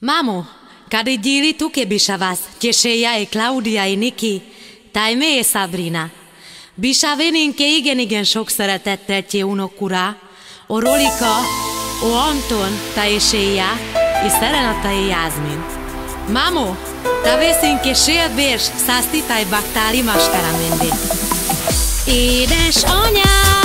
Mamo, kada dili tu ke biša vas, Tješeja i Klaudia i Niki, Tajme és Sabrina. Biša véninke igen sok szeretettel tje unokura, o Rolika, o Anton, ta Tješeja i Serenata i Jászmin. Mamo, ta vészínke sélt vérs, szásztitaj baktáli maskara mindig. Édes anyám!